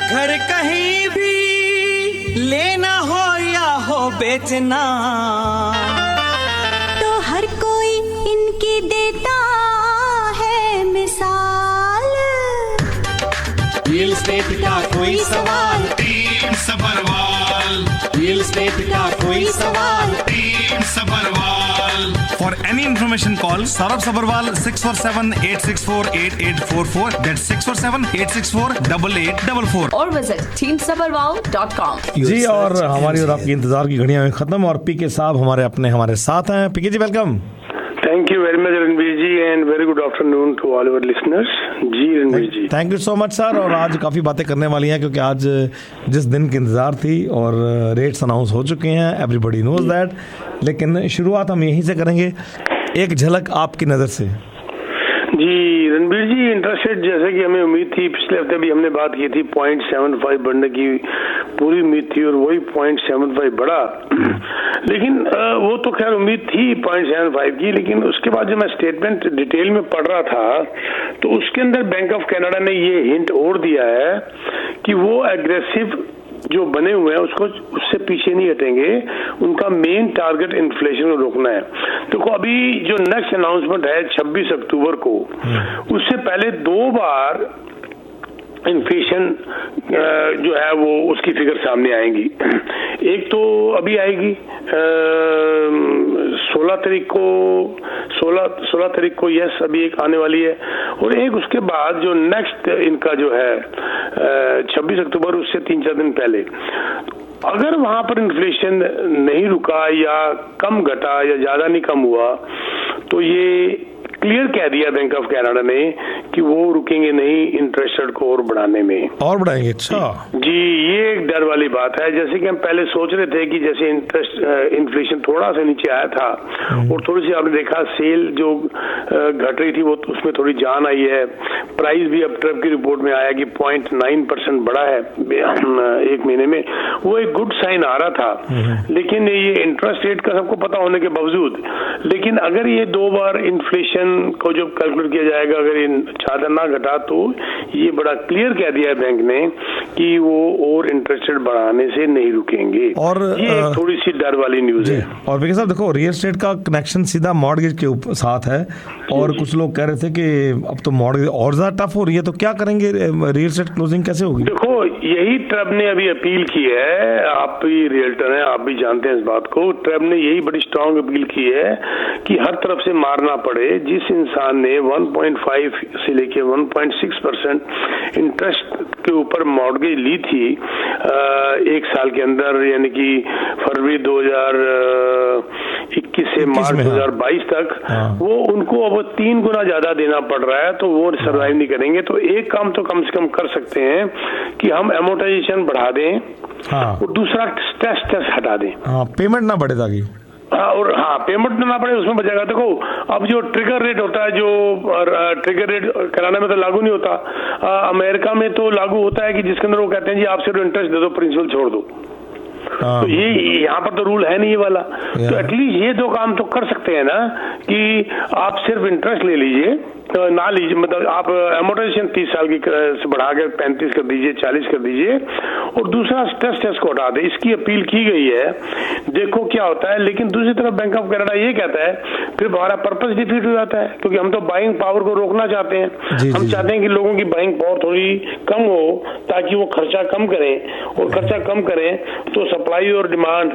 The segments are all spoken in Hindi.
घर कहीं भी लेना हो या हो बेचना, तो हर कोई इनकी देता है मिसाल। रियल एस्टेट का कोई सवाल, टीम सबरवाल। रियल एस्टेट का कोई सवाल, team Sabharwal. For any information call Saurabh Sabharwal 647-864-8844. That's 647-864-8844. और विजिट teamsabarwal.com। जी, और हमारी और आपकी इंतजार की घड़ियां खत्म और पीके साहब हमारे साथ हैं। पीके जी welcome. Thank you very much, Ranveer ji, and very good afternoon to all our listeners. जी Ranveer ji, thank you so much sir. और आज काफ़ी बातें करने वाली हैं क्योंकि आज जिस दिन की इंतज़ार थी और रेट्स अनाउंस हो चुके हैं, एवरीबॉडी नोज दैट। लेकिन शुरुआत हम यहीं से करेंगे, एक झलक आपकी नज़र से। जी रणवीर जी, इंटरेस्ट रेट जैसे कि हमें उम्मीद थी, पिछले हफ्ते भी हमने बात की थी 0.75 बढ़ने की पूरी उम्मीद थी और वही 0.75 बढ़ा। लेकिन वो तो खैर उम्मीद थी 0.75 की, लेकिन उसके बाद जब मैं स्टेटमेंट डिटेल में पढ़ रहा था तो उसके अंदर बैंक ऑफ कनाडा ने ये हिंट और दिया है कि वो एग्रेसिव जो बने हुए हैं उससे पीछे नहीं हटेंगे। उनका मेन टारगेट इन्फ्लेशन को रोकना है। तो अभी जो नेक्स्ट अनाउंसमेंट है 26 अक्टूबर को, उससे पहले 2 बार इन्फ्लेशन जो है वो उसकी फिगर सामने आएंगी। एक तो अभी आएगी 16 तारीख को यस, अभी एक आने वाली है, और एक उसके बाद जो नेक्स्ट इनका जो है 26 अक्टूबर, उससे 3-4 दिन पहले। अगर वहां पर इन्फ्लेशन नहीं रुका या कम घटा या ज्यादा नहीं कम हुआ तो ये क्लियर कह दिया बैंक ऑफ कनाडा ने कि वो रुकेंगे नहीं इंटरेस्ट रेट को और बढ़ाने में, और बढ़ाएंगे। अच्छा जी, ये एक डर वाली बात है। जैसे कि हम पहले सोच रहे थे कि जैसे इन्फ्लेशन थोड़ा सा नीचे आया था और थोड़ी सी आपने देखा सेल जो घट रही थी वो उसमें थोड़ी जान आई है। प्राइस भी अब ट्रब की रिपोर्ट में आया कि 0.9% बढ़ा है 1 महीने में, वो एक गुड साइन आ रहा था। लेकिन ये इंटरेस्ट रेट का सबको पता होने के बावजूद, लेकिन अगर ये 2 बार इन्फ्लेशन को जब कैलकुलेट किया जाएगा, अगर इन ज्यादा ना घटा तो ये बड़ा क्लियर कह दिया है बैंक ने कि वो और इंटरेस्ट रेट बढ़ाने से नहीं रुकेंगे। और ये एक थोड़ी सी डर वाली न्यूज है। और विकी साहब देखो, रियल एस्टेट का कनेक्शन सीधा मॉर्गेज के साथ है और कुछ लोग कह रहे थे कि अब तो मॉर्गेज और ज्यादा टफ हो रही है, तो क्या करेंगे, रियल एस्टेट क्लोजिंग कैसे होगी? देखो, यही ट्रब ने अभी अपील की है। आप भी रियल्टर हैं, आप भी जानते हैं इस बात को। ट्रब ने यही बड़ी स्ट्रांग अपील की है कि हर तरफ से मारना पड़े। जिस इंसान ने 1.5 से लेके 1.6% इंटरेस्ट के ऊपर मॉर्गेज ली थी 1 साल के अंदर, यानी कि फरवरी 2021 से मार्च 2022 तक, वो उनको अब 3 गुना ज्यादा देना पड़ रहा है, तो वो सर्वाइव नहीं करेंगे। तो एक काम तो कम से कम कर सकते हैं कि हम एमोर्टाइजेशन बढ़ा दें और दूसरा स्ट्रेस टेस्ट हटा दें। पेमेंट ना बढ़े ताकि और पेमेंट ना पड़े, उसमें बचेगा। देखो, अब जो ट्रिगर रेट होता है, जो ट्रिगर रेट कनाडा में तो लागू नहीं होता, अमेरिका में तो लागू होता है कि जिसके अंदर वो कहते हैं जी आप सिर्फ इंटरेस्ट दे दो, प्रिंसिपल छोड़ दो। तो ये यहाँ पर तो रूल है नहीं ये वाला। तो एटलीस्ट ये 2 काम तो कर सकते हैं ना कि आप सिर्फ इंटरेस्ट ले लीजिए, ना लीजिए, मतलब आप एमोर्टाइजेशन 30 साल की से बढ़ा कर 35 कर दीजिए, 40 कर दीजिए, और दूसरा स्ट्रेस टेस्ट को हटा दे। इसकी अपील की गई है, देखो क्या होता है। लेकिन दूसरी तरफ बैंक ऑफ कनाडा ये कहता है फिर हमारा पर्पस डिफीट हो जाता है, क्योंकि हम तो बाइंग पावर को रोकना चाहते हैं। हम चाहते हैं कि लोगों की बाइंग पावर थोड़ी कम हो ताकि वो खर्चा कम करें, और खर्चा कम करें तो सप्लाई और डिमांड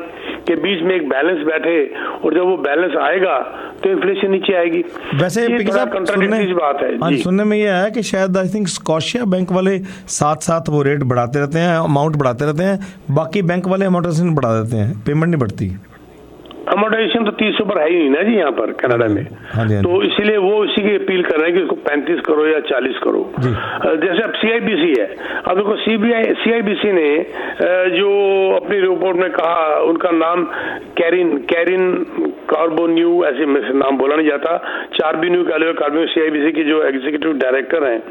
के बीच में एक बैलेंस बैठे, और जब वो बैलेंस आएगा तो इन्फ्लेशन नीचे आएगी। वैसे बात है जी। सुनने में यह है कि शायद आई थिंक स्कॉशिया बैंक वाले साथ वो रेट बढ़ाते रहते हैं, अमाउंट बढ़ाते रहते हैं, बाकी बैंक वाले अमाउंटेशन बढ़ा देते हैं, पेमेंट नहीं बढ़ती। अमोर्टाइजेशन तो 30 ऊपर है ही नहीं ना जी यहाँ पर कनाडा में। तो इसीलिए वो इसी की अपील कर रहे हैं कि इसको 35 करो या 40 करो। जैसे अब CIBC है, अब देखो CIBC ने जो अपनी रिपोर्ट में कहा, उनका नाम कैरिन कार्बोन्यू, ऐसे नाम बोला नहीं जाता, चार्बिन्यू कार्बोन्यू, CIBC के जो एग्जीक्यूटिव डायरेक्टर हैं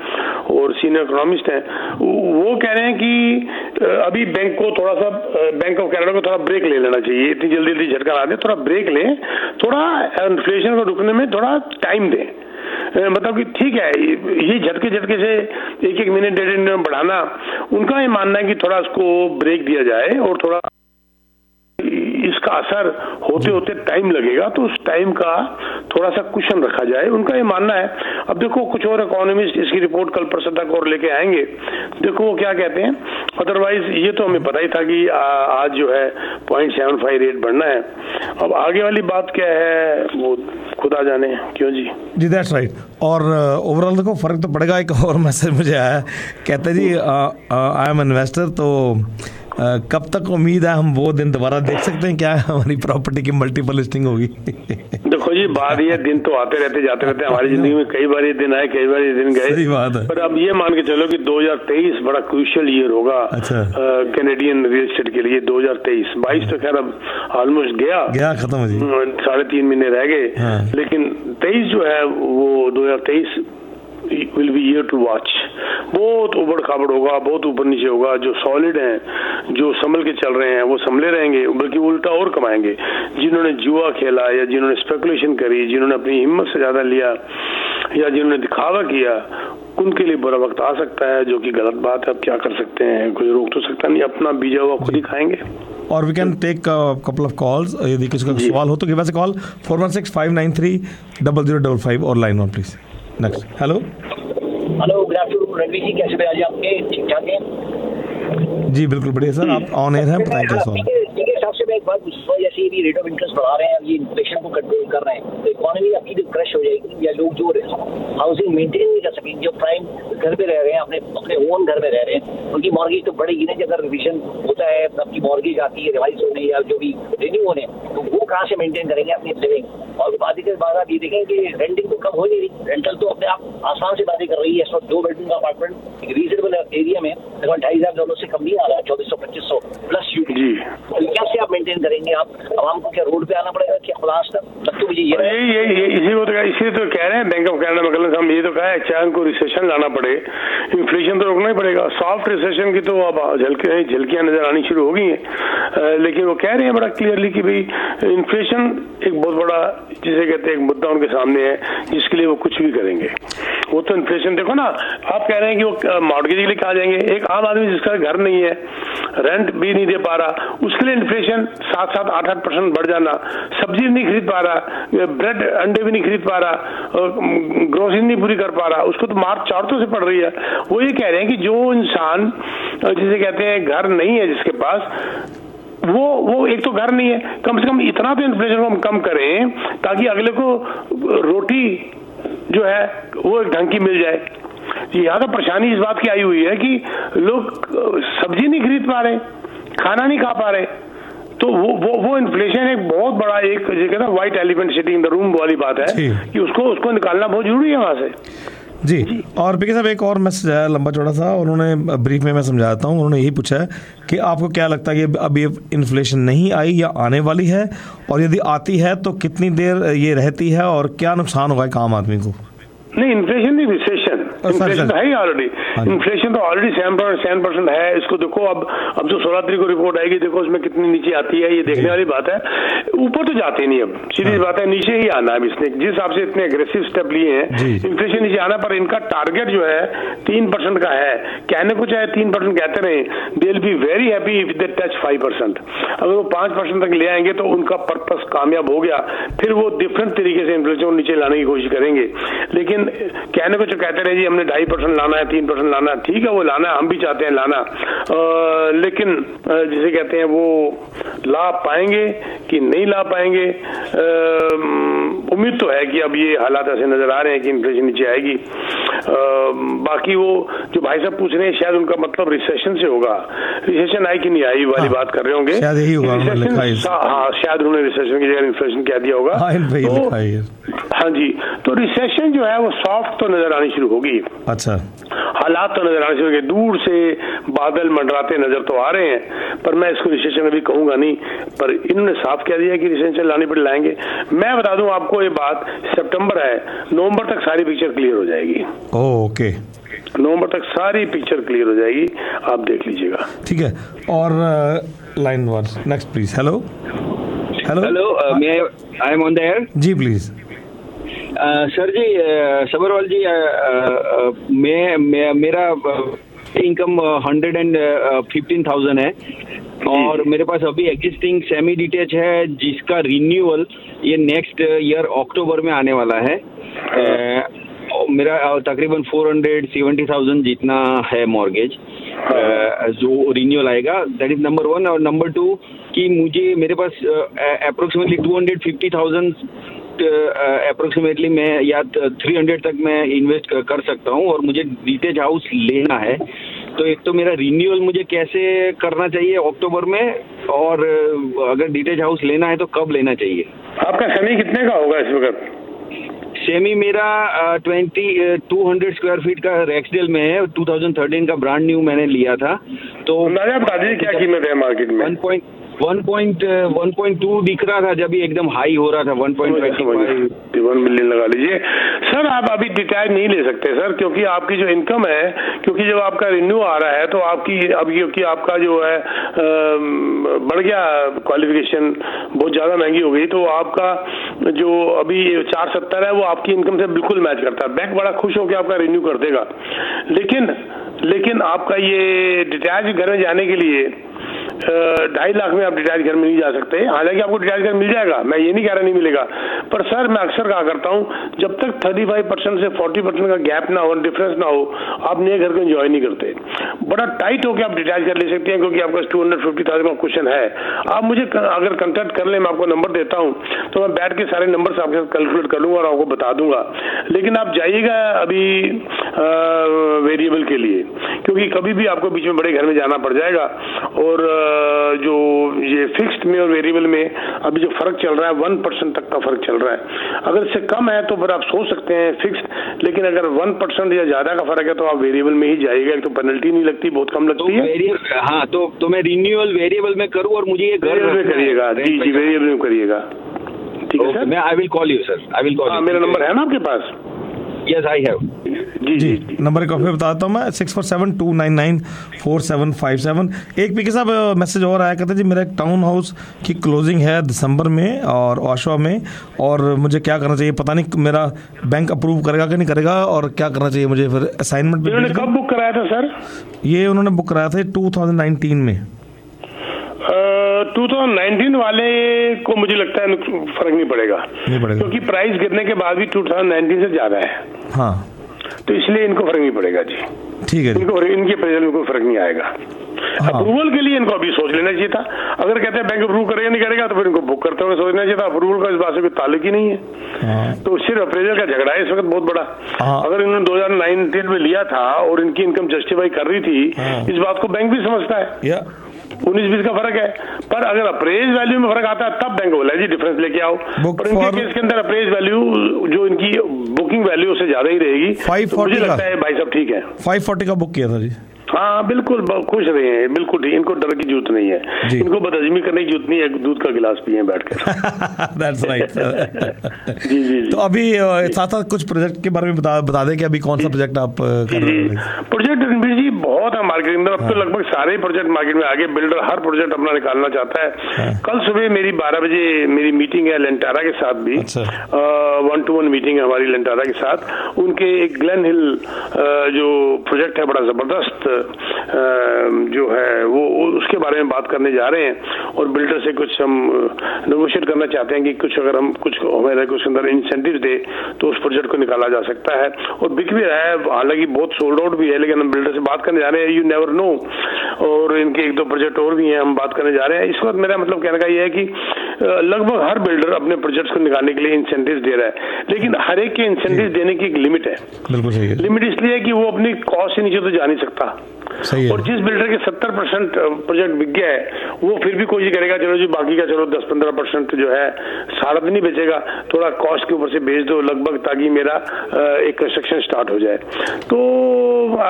और सीनियर इकोनॉमिस्ट हैं, वो कह रहे हैं कि अभी बैंक को थोड़ा सा, बैंक ऑफ कनाडा को थोड़ा ब्रेक ले लेना चाहिए। इतनी जल्दी झटका ना दे, थोड़ा ब्रेक लें, थोड़ा इन्फ्लेशन को रुकने में थोड़ा टाइम दें। मतलब कि ठीक है, ये झटके से एक मिनट 1.5 मिनट में बढ़ाना, उनका ये मानना है कि थोड़ा उसको ब्रेक दिया जाए और थोड़ा इसका असर होते होते टाइम लगेगा, तो उस टाइम का थोड़ा सा कुशन रखा जाए, उनका ये मानना है। अब देखो कुछ और इकोनॉमिस्ट इसकी रिपोर्ट कल परसों तक और लेके आएंगे, देखो वो क्या कहते हैं। अदरवाइज ये तो हमें पता ही था कि आज जो है 0.75 रेट बढ़ना है। अब आगे वाली बात क्या है वो खुदा जाने, क्यों जी। That's right. और ओवरऑल देखो फर्क तो पड़ेगा। एक और मैसेज मुझे आया, कहते जी आई एम इन्वेस्टर, तो कब तक उम्मीद है हम वो दिन दोबारा देख सकते हैं, क्या हमारी प्रॉपर्टी की मल्टीपल लिस्टिंग होगी? देखो जी, बात ये दिन तो आते रहते जाते रहते, हमारी जिंदगी में कई बार ये दिन आए, कई बार ये दिन गए। सही बात है। पर अब ये मान के चलो कि 2023 बड़ा क्रूशियल ईयर होगा कैनेडियन रियल एस्टेट के लिए। 2023 22 तो खैर अब ऑलमोस्ट गया खत्म जी, 3.5 महीने रह गए। लेकिन 23 जो है वो 2023 will be year to watch. बहुत उबड़ खाबड़ होगा, बहुत ऊपर नीचे होगा। जो सॉलिड हैं, जो संभल के चल रहे हैं, वो संभले रहेंगे, बल्कि उल्टा और कमाएंगे। जिन्होंने जुआ खेला या जिन्होंने स्पेकुलेशन करी, जिन्होंने अपनी हिम्मत से ज्यादा लिया या जिन्होंने दिखावा किया, उनके लिए बुरा वक्त आ सकता है, जो कि गलत बात है। अब क्या कर सकते हैं, कोई रोक तो सकता नहीं, अपना बीजा हुआ खुद ही खाएंगे। और we can take couple of calls, यदि किसी का सवाल हो तो गिव अस अ कॉल 4165930055 और line 1 please. Next. Hello good afternoon Ranveer ji, कैसे आज आपके ठीक ठाक हैं? जी बिल्कुल बढ़िया सर, आप ऑन एयर हैं, बताएं क्या सवाल। ठीक है, सबसे मैं एक बात पूछूंगा, जैसे भी रेट ऑफ इंटरेस्ट बढ़ा रहे हैं, ये इन्फ्लेशन को कंट्रोल कर रहे हैं, तो इकोनॉमी आपकी जो क्रश हो जाएगी, या लोग जो हाउसिंग मेंटेन नहीं कर सकेंगे, जो प्राइम घर पे रह रहे हैं, अपने ओन घर में रह रहे हैं, उनकी मॉर्गेज तो बढ़ेगी नहीं। अगर रिविजन होता है, आपकी मॉर्गेज आती है रिवाइज होने या जो भी रिन्यू होने, तो वो कहाँ से मेंटेन करेंगे अपनी लिविंग। और बात आप ये देखें कि रेंटिंग तो कम हो नहीं रही, रेंटल तो अपने आप आसान से बातें कर रही है। 2 बेडरूम का अपार्टमेंट एक रीजनेबल एरिया में $2,500 से कम नहीं आ रहा है, 2400-2500 प्लस यूटी। कैसे आप मेंटेन करेंगे? आप आवाम को क्या रोड पे आना पड़ेगा क्या खुलास तक? तो मुझे ये इसी तो कह रहे हैं बैंक ऑफ कनाडा में हम ये तो कहा है, चाहे उनको रिसेशन लाना पड़े, इन्फ्लेशन तो रोकना ही पड़ेगा। सॉफ्ट रिसेशन की तो अब झलकियां नजर आनी शुरू हो गई हैं, लेकिन वो कह रहे हैं बड़ा क्लियरली कि भाई इन्फ्लेशन एक बहुत बड़ा, जिसे कहते हैं, एक मुद्दा उनके सामने है, जिसके लिए वो कुछ भी करेंगे। वो तो इन्फ्लेशन देखो ना, आप कह रहे हैं कि वो मॉर्गेज के लिए कहा जाएंगे। एक आम आदमी जिसका घर नहीं है, रेंट भी नहीं दे पा रहा, उसके लिए इन्फ्लेशन 7-7, 8-8% बढ़ जाना, सब्जी नहीं खरीद पा रहा, ब्रेड अंडे भी नहीं खरीद पा रहा, ग्रोसरी नहीं पूरी कर पा रहा, उसको तो मार चारतों से पड़ रही है। वो ये कह रहे हैं कि जो इंसान जिसे कहते हैं घर नहीं है, जिसके पास वो एक तो घर नहीं है, कम से कम इतना तो इन्फ्लेशन को हम कम करें ताकि अगले को रोटी जो है वो एक ढंग की मिल जाए। यहाँ तो परेशानी इस बात की आई हुई है कि लोग सब्जी नहीं खरीद पा रहे, खाना नहीं खा पा रहे, तो वो इन्फ्लेशन एक बहुत बड़ा, एक कहते हैं white elephant sitting in the room वाली बात है कि उसको निकालना बहुत जरूरी है वहां से। जी। और पीके साहब एक और मैसेज आया लंबा चौड़ा सा, उन्होंने ब्रीफ में मैं समझाता हूँ। उन्होंने यही पूछा है कि आपको क्या लगता है कि अभी इन्फ्लेशन नहीं आई या आने वाली है, और यदि आती है तो कितनी देर ये रहती है और क्या नुकसान होगा एक आम आदमी को? नहीं, इन्फ्लेशन नहीं, रिसेशन। इन्फ्लेशन तो है ही ऑलरेडी, इन्फ्लेशन तो ऑलरेडी 7% है। इसको देखो, अब जो 16 तारीख को रिपोर्ट आएगी, देखो उसमें कितनी नीचे आती है, ये देखने वाली बात है। ऊपर तो जाती नहीं, अब सीधी बात है, नीचे ही आना है। इसने जिस हिसाब से इतने एग्रेसिव स्टेप लिए हैं, इन्फ्लेशन नीचे आना, पर इनका टारगेट जो है 3% का है। कहने को चाहे 3% कहते रहे, they will be very happy if they touch 5%। अगर वो 5% तक ले आएंगे तो उनका पर्पस कामयाब हो गया, फिर वो डिफरेंट तरीके से इन्फ्लेशन को नीचे लाने की कोशिश करेंगे। लेकिन कहने को जो कहते रहे जी हमने 2.5% लाना है, 3% लाना है, ठीक है वो लाना है, हम भी चाहते हैं लाना, लेकिन जिसे कहते हैं वो ला पाएंगे कि नहीं ला पाएंगे। उम्मीद तो है कि अब ये हालात ऐसे नजर आ रहे हैं कि इन्फ्लेशन नीचे आएगी। बाकी वो जो भाई साहब पूछ रहे हैं, शायद उनका मतलब रिसेशन से होगा, रिसेशन आई कि नहीं आई वाली बात कर रहे होंगे, शायद यही होगा। हाँ, शायद उन्होंने रिसेशन की जगह इन्फ्लेशन कह दिया होगा। हाँ जी, तो रिसेशन जो है वो सॉफ्ट तो नजर आनी शुरू होगी। अच्छा, हालात तो नजर आने शुरू हो गए, दूर से बादल मंडराते नजर तो आ रहे हैं, पर मैं इसको रिसेशन अभी कहूंगा नहीं। पर इन्होंने साफ कह दिया कि रिसेशन लाने पर लाएंगे। मैं बता दूं आपको ये बात, सितंबर है, नवंबर तक सारी पिक्चर क्लियर हो जाएगी। ओके, नवंबर तक सारी पिक्चर क्लियर हो जाएगी, आप देख लीजिएगा। ठीक है। और line 1 next please. Hello, I am on the air. जी प्लीज। सर जी, सबरवाल जी, मेरा इनकम 115,000 है और मेरे पास अभी एग्जिस्टिंग सेमी डिटेच है जिसका रिन्यूअल ये नेक्स्ट ईयर अक्टूबर में आने वाला है। मेरा तकरीबन 470,000 जितना है मॉर्गेज जो रिन्यूअल आएगा। That is number 1। और नंबर 2 कि मुझे मेरे पास अप्रोक्सीमेटली 250,000 अप्रोक्सीमेटली मैं या 300 तक मैं इन्वेस्ट कर सकता हूँ और मुझे डिटेच हाउस लेना है। तो एक तो मेरा रिन्यूअल मुझे कैसे करना चाहिए अक्टूबर में, और अगर डिटेच हाउस लेना है तो कब लेना चाहिए? आपका सेमी कितने का होगा इस वक्त? सेमी मेरा 200 स्क्वायर फीट का रेक्सडेल में है। 2013 का ब्रांड न्यू मैंने लिया था। तो अंदाजा बता दीजिए क्या कीमत है मार्केट में? 1.2 दिख रहा था जब ये एकदम हाई हो रहा था। 1.1 मिलियन लगा लीजिए। सर आप अभी डिटैच नहीं ले सकते सर, क्योंकि आपकी जो इनकम है, क्योंकि जब आपका रिन्यू आ रहा है तो आपकी अब क्योंकि आपका जो है बढ़ गया, क्वालिफिकेशन बहुत ज्यादा महंगी हो गई, तो आपका जो अभी 470 है वो आपकी इनकम से बिल्कुल मैच करता है। बैंक बड़ा खुश होकर आपका रिन्यू कर देगा, लेकिन आपका ये डिटैच घर में जाने के लिए 2.5 लाख में आप डिटैच घर में नहीं जा सकते। हालांकि आपको डिटैच घर मिल जाएगा, मैं ये नहीं कह रहा नहीं मिलेगा, पर सर मैं अक्सर कहा करता हूँ जब तक 35% से 40% का गैप ना हो, डिफरेंस ना हो, आप नए घर को एंजॉय नहीं करते। बड़ा टाइट होकर आप डिटैच कर ले सकते हैं क्योंकि आपका 250,000 का क्वेश्चन है। आप मुझे अगर कंटेक्ट कर ले, मैं आपको नंबर देता हूँ तो मैं बैठ के सारे नंबर आपके साथ कैलकुलेट कर लूंगा और आपको बता दूंगा। लेकिन आप जाइएगा अभी वेरिएबल के लिए, क्योंकि कभी भी आपको बीच में बड़े घर में जाना पड़ जाएगा। और जो ये फिक्स्ड में और वेरिएबल में अभी जो फर्क चल रहा है 1% तक का फर्क चल रहा है। अगर इससे कम है तो फिर आप सोच सकते हैं फिक्स्ड, लेकिन अगर 1% या ज्यादा का फर्क है तो आप वेरिएबल में ही जाइएगा। एक तो पेनल्टी नहीं लगती, बहुत कम लगती है। हाँ, तो मैं रिन्यूअल वेरिएबल में करूँ और मुझे ये घर में करिएगा। जी वेरिएबल में करिएगा। ठीक है सर, मैं I will call you sir, I will call you. मेरा नंबर है ना आपके पास? Yes I have. जी नंबर एक फिर बताता हूँ मैं, 6472994757। एक पीके साहब मैसेज और आया कहते जी मेरा एक टाउन हाउस की क्लोजिंग है दिसंबर में और ओशवा में, और मुझे क्या करना चाहिए पता नहीं, मेरा बैंक अप्रूव करेगा कि नहीं करेगा, और क्या करना चाहिए मुझे फिर असाइनमेंट? उन्होंने कब बुक कराया था सर? ये उन्होंने बुक कराया था 2019 में। 2019 वाले को मुझे लगता है फर्क नहीं पड़ेगा, क्योंकि प्राइस गिरने के बाद भी 2019 से ज्यादा है। हाँ, तो इसलिए इनको फर्क नहीं पड़ेगा जी। ठीक है, इनको इनके अप्रेजल में कोई फर्क नहीं आएगा। अप्रूवल के लिए इनको अभी सोच लेना चाहिए था। अगर कहते हैं बैंक अप्रूव करेगा नहीं करेगा तो फिर इनको बुक करते हुए सोचना चाहिए था। अप्रूवल का इस बात से कोई ताल्लुक ही नहीं है। तो सिर्फ अप्रेजल का झगड़ा है इस वक्त बहुत बड़ा। अगर इन्होंने 2019 में लिया था और इनकी इनकम जस्टिफाई कर रही थी, इस बात को बैंक भी समझता है। 19-20 का फर्क है, पर अगर अप्रेज वैल्यू में फर्क आता है तब बैंक बोला जी डिफरेंस लेके आओ। पर इनके केस के अंदर अप्रेज वैल्यू जो इनकी बुकिंग वैल्यू से ज्यादा ही रहेगी। 540 तो मुझे लगता है भाई साहब ठीक है। 540 का बुक किया था जी। हाँ बिल्कुल, खुश रहे हैं, बिल्कुल ठीक। इनको डर की जरूरत नहीं है, इनको बदहजमी करने की जरूरत नहीं है, दूध का गिलास पिए बैठकर। That's right. जी। तो अभी साथ साथ कुछ प्रोजेक्ट के बारे में बता दें कि अभी कौन सा प्रोजेक्ट आप कर रहे हैं? प्रोजेक्ट रणबीर जी बहुत है मार्केट में, अब तो लगभग सारे प्रोजेक्ट मार्केट में आगे। बिल्डर हर प्रोजेक्ट अपना निकालना चाहता है। कल सुबह मेरी 12 बजे मेरी मीटिंग है लेंटारा के साथ भी। 1-to-1 मीटिंग है हमारी लेंटारा के साथ। उनके एक ग्लेन हिल जो प्रोजेक्ट है बड़ा जबरदस्त जो है वो उसके बारे में बात करने जा रहे हैं, और बिल्डर से कुछ हम नेगोशिएट करना चाहते हैं कि कुछ अगर हम कुछ हमारे कुछ अंदर इंसेंटिव दे तो उस प्रोजेक्ट को निकाला जा सकता है। और बिक भी रहा है, हालांकि बहुत सोल्ड आउट भी है, लेकिन हम बिल्डर से बात करने जा रहे हैं। You never know. और इनके 1-2 प्रोजेक्ट और भी हैं, हम बात करने जा रहे हैं। इस वक्त मेरा मतलब कहने का ये है कि लगभग हर बिल्डर अपने प्रोजेक्ट्स को निकालने के लिए इंसेंटिव दे रहा है, लेकिन हर एक के इंसेंटिव देने की एक लिमिट है। बिल्कुल सही है। लिमिट इसलिए है कि वो अपनी कॉस्ट से नीचे तो जा नहीं सकता। और जिस बिल्डर के 70% प्रोजेक्ट बिक गया है वो फिर भी कोशिश करेगा चलो जी बाकी का चलो 10-15% जो है सारा दिन नहीं बेचेगा, थोड़ा कॉस्ट के ऊपर से बेच दो लगभग, ताकि मेरा एक कंस्ट्रक्शन स्टार्ट हो जाए। तो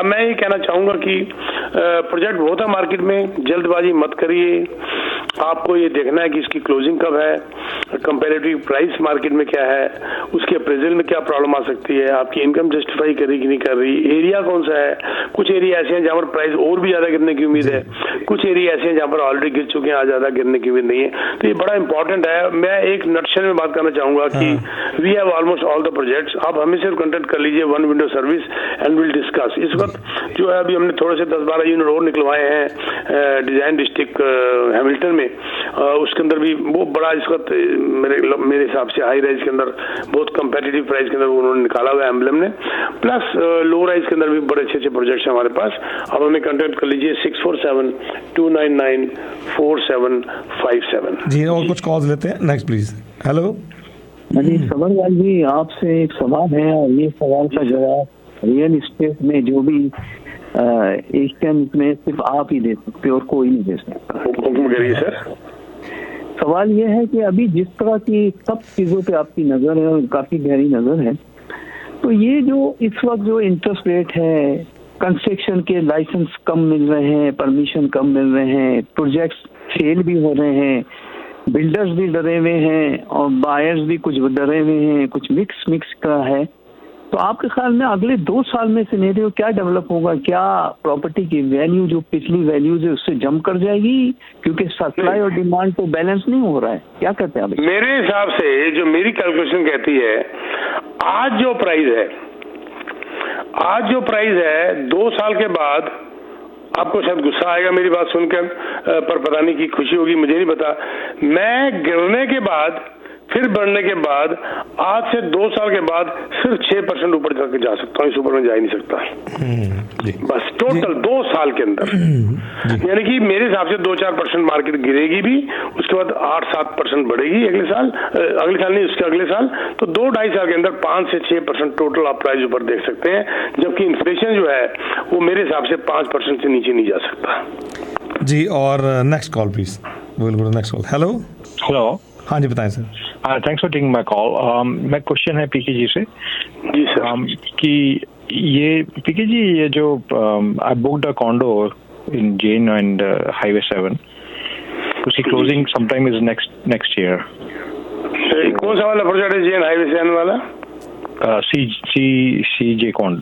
मैं ये कहना चाहूंगा कि प्रोजेक्ट बहुत है मार्केट में, जल्दबाजी मत करिए आपको ये देखना है कि इसकी क्लोजिंग कब है, कंपैरेटिव प्राइस मार्केट में क्या है, उसके अप्रेजल में क्या प्रॉब्लम आ सकती है, आपकी इनकम जस्टिफाई कर रही कि नहीं कर रही, एरिया कौन सा है। कुछ एरिया ऐसे हैं जहाँ पर प्राइस और भी ज्यादा गिरने की उम्मीद है, कुछ एरिया ऐसे हैं जहाँ पर ऑलरेडी गिर चुके हैं, आज ज्यादा गिरने की उम्मीद नहीं है। तो ये बड़ा इंपॉर्टेंट है। मैं एक नटशेल में बात करना चाहूंगा कि we have almost all the projects. आप हमें सिर्फ कांटेक्ट कर लीजिए one window service and will discuss. इस वक्त जो है अभी हमने थोड़े से 10-12 यूनिट और निकलवाए हैं डिजाइन डिस्ट्रिक्ट हैमिल्टन में, उसके अंदर भी वो बड़ा इस वक्त मेरे हिसाब से हाई राइज के अंदर बहुत कंपेटिटिव प्राइस के अंदर उन्होंने निकाला हुआ है एम्बलम ने, प्लस लो राइज के अंदर भी बड़े अच्छे प्रोजेक्ट्स हैं हमारे पास। अब हमें कांटेक्ट कर लीजिए 647-299-4757। जी, और कुछ कॉल्स लेते हैं। Next please. हेलो जी सबरवाल जी, आपसे एक सवाल है और ये सवाल का जवाब रियल एस्टेट में जो भी एशियन में सिर्फ आप ही दे सकते हो और कोई नहीं दे सकता। हुक्म करिए सर। सवाल ये है कि अभी जिस तरह की सब चीजों पे आपकी नजर है और काफी गहरी नजर है, तो ये जो इस वक्त जो इंटरेस्ट रेट है, कंस्ट्रक्शन के लाइसेंस कम मिल रहे हैं, परमिशन कम मिल रहे हैं, प्रोजेक्ट्स फेल भी हो रहे हैं, बिल्डर्स भी डरे हुए हैं और बायर्स भी कुछ डरे हुए हैं, कुछ मिक्स का है, तो आपके ख्याल में अगले 2 साल में सिनेरियो क्या डेवलप होगा? क्या प्रॉपर्टी की वैल्यू जो पिछली वैल्यूज है उससे जंप कर जाएगी क्योंकि सप्लाई और डिमांड तो बैलेंस नहीं हो रहा है? क्या कहते हैं आप? मेरे हिसाब से जो मेरी कैलकुलेशन कहती है, आज जो प्राइस है 2 साल के बाद, आपको शायद गुस्सा आएगा मेरी बात सुनकर, पर पता नहीं की खुशी होगी, मुझे नहीं पता। मैं गिरने के बाद फिर बढ़ने के बाद आज से 2 साल के बाद सिर्फ 6% ऊपर जाके जा सकता हूँ, इस ऊपर में जा ही नहीं सकता। बस टोटल 2 साल के अंदर, यानी कि मेरे हिसाब से 2-4% मार्केट गिरेगी भी, उसके बाद 8-7% बढ़ेगी अगले साल नहीं, उसके अगले साल। तो 2-2.5 साल के अंदर 5 से 6% टोटल आप प्राइस ऊपर देख सकते हैं, जबकि इन्फ्लेशन जो है वो मेरे हिसाब से 5% से नीचे नहीं जा सकता। जी, और next call please. Next call. Hello. हाँ जी, बताएं sir. Thanks for taking my call. मैं क्वेश्चन है पीके जी से। जी सर। कि ये पीके जी, ये जो I booked a condo in Jane and highway 7, उसकी closing sometime is next year. कौन सा वाला प्रोजेक्ट है जेन हाईवे 7 वाला? सी जे कॉन्ड।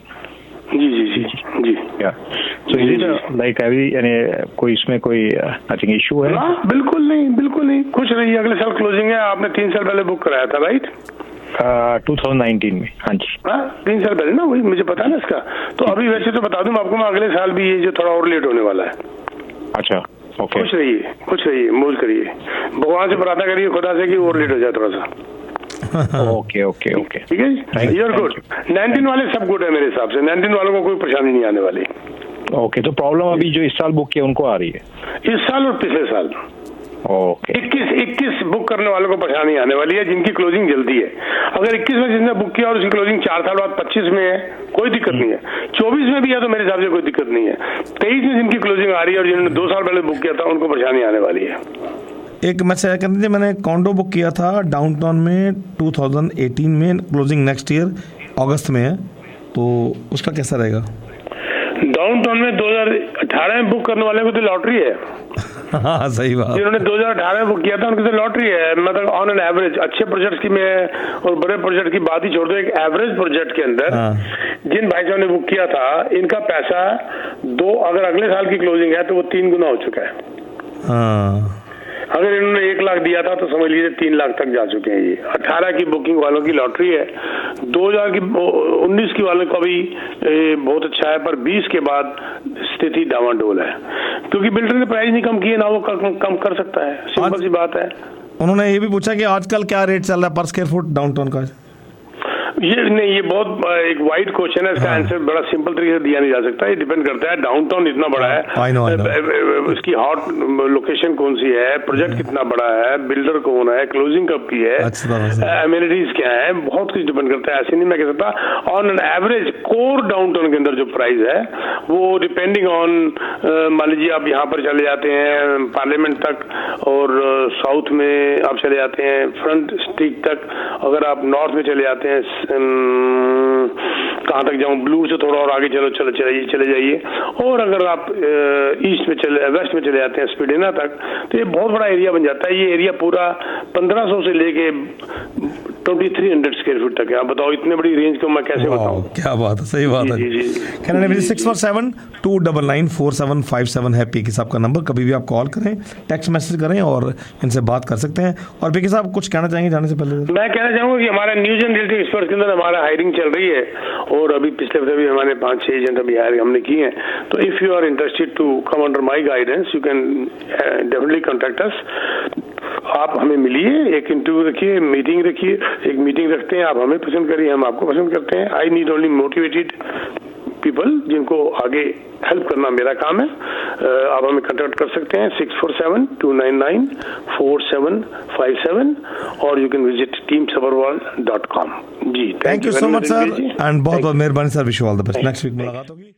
जी। या सो इज इट लाइक यानी कोई इसमें कोई आई थिंक इशू है? बिल्कुल नहीं, खुश रहिए। अगले साल क्लोजिंग है, आपने 3 साल पहले बुक कराया था राइट? 2019 में। हाँ जी, 3 साल पहले ना, वही मुझे पता है ना इसका। तो अभी वैसे तो बता दूं आपको, मैं अगले साल भी ये जो थोड़ा और लेट होने वाला है। अच्छा, ओके। खुश रहिए, मौज करिए, भगवान से प्रार्थना करिए खुदा से कि और लेट हो जाए थोड़ा सा। ओके, ठीक है जी, यू आर गुड। 19 वाले सब गुड है मेरे हिसाब से, 19 वालों को कोई परेशानी नहीं आने वाली। ओके, तो प्रॉब्लम अभी जो इस साल बुक किया उनको आ रही है? इस साल और पिछले साल। ओके। 21 बुक करने वालों को परेशानी आने वाली है जिनकी क्लोजिंग जल्दी है। अगर 21 में जिसने बुक किया और उसकी क्लोजिंग 4 साल बाद 25 में है, कोई दिक्कत नहीं है। 24 में भी है तो मेरे हिसाब से कोई दिक्कत नहीं है। 23 में जिनकी क्लोजिंग आ रही है और जिन्होंने 2 साल पहले बुक किया था उनको परेशानी आने वाली है। एक मैसेज कर दीजिए, मैंने कॉन्डो बुक किया था डाउनटाउन में 2018 में, क्लोजिंग नेक्स्ट ईयर अगस्त में है, तो उसका कैसा रहेगा? डाउनटाउन में 2018 में बुक करने वाले को तो लॉटरी है। हाँ सही बात। जिन्होंने 2018 में बुक किया था उनकी तो लॉटरी है। मतलब ऑन एन एवरेज अच्छे प्रोजेक्ट की मैं और बड़े प्रोजेक्ट की बात ही छोड़ दो, एक एवरेज प्रोजेक्ट के अंदर जिन भाई साहब ने बुक किया था, इनका पैसा अगर अगले साल की क्लोजिंग है तो वो 3 गुना हो चुका है। अगर इन्होंने 1 लाख दिया था तो समझ लीजिए 3 लाख तक जा चुके हैं। ये 18 की बुकिंग वालों की लॉटरी है। 2019 की वालों का भी बहुत अच्छा है, पर 20 के बाद स्थिति डावाडोल है, क्योंकि बिल्डर ने प्राइस नहीं कम किए ना, वो कम कर सकता है, सिंपल सी बात है। उन्होंने ये भी पूछा कि आजकल क्या रेट चल रहा है पर स्क्वायर फुट डाउनटाउन का? ये बहुत एक वाइड क्वेश्चन है, इसका आंसर बड़ा सिंपल तरीके से दिया नहीं जा सकता। ये डिपेंड करता है, डाउनटाउन इतना बड़ा है, उसकी हॉट लोकेशन कौन सी है, प्रोजेक्ट कितना बड़ा है, बिल्डर कौन है, क्लोजिंग कब की है, एमिनिटीज क्या है, बहुत कुछ डिपेंड करता है। ऐसे नहीं मैं कह सकता। On an average core downtown के अंदर जो प्राइस है वो डिपेंडिंग ऑन, मान लीजिए आप यहाँ पर चले जाते हैं पार्लियामेंट तक और साउथ में आप चले जाते हैं फ्रंट स्ट्रीट तक, अगर आप नॉर्थ में चले जाते हैं कहाँ तक जाऊँ, ब्लू से थोड़ा और आगे चले जाइए, और अगर आप ईस्ट में वेस्ट में चले जाते हैं स्पीडेना तक, तो ये बहुत बड़ा एरिया बन जाता है। ये एरिया पूरा 1500 से लेके 2300 स्क्वायर फीट तक है। आप बताओ इतने बड़ी रेंज को मैं कैसे बताऊं? क्या बात है, सही बात है। कनाडा में 647-299-4757 है पीके साहब का नंबर। कभी भी आप कॉल करें, टेक्स्ट मैसेज करें और इनसे बात कर सकते हैं। और पीके साहब कुछ कहना चाहेंगे जाने से पहले? मैं कहना चाहूंगा कि हमारा न्यूज एंड रियल्टी एक्सपर्ट के अंदर हमारा हायरिंग चल रही है, और अभी पिछले हफ्ते भी हमारे 5-6 एजेंट अभी हायर हमने किए हैं। तो if you are interested to come under my guidance, you can definitely contact us. आप हमें मिलिए, एक इंटरव्यू रखिए, मीटिंग रखिए, एक मीटिंग रखते हैं, आप हमें पसंद करिए, हम आपको पसंद करते हैं। I need only motivated people, जिनको आगे हेल्प करना मेरा काम है। आप हमें कांटेक्ट कर सकते हैं 647-299-4757, और यू कैन विजिट teamsabarwal.com। जी, thank you so much sir, and बहुत बहुत मेहरबानी सर। Wish you all the best. Next week मुलाकात होगी।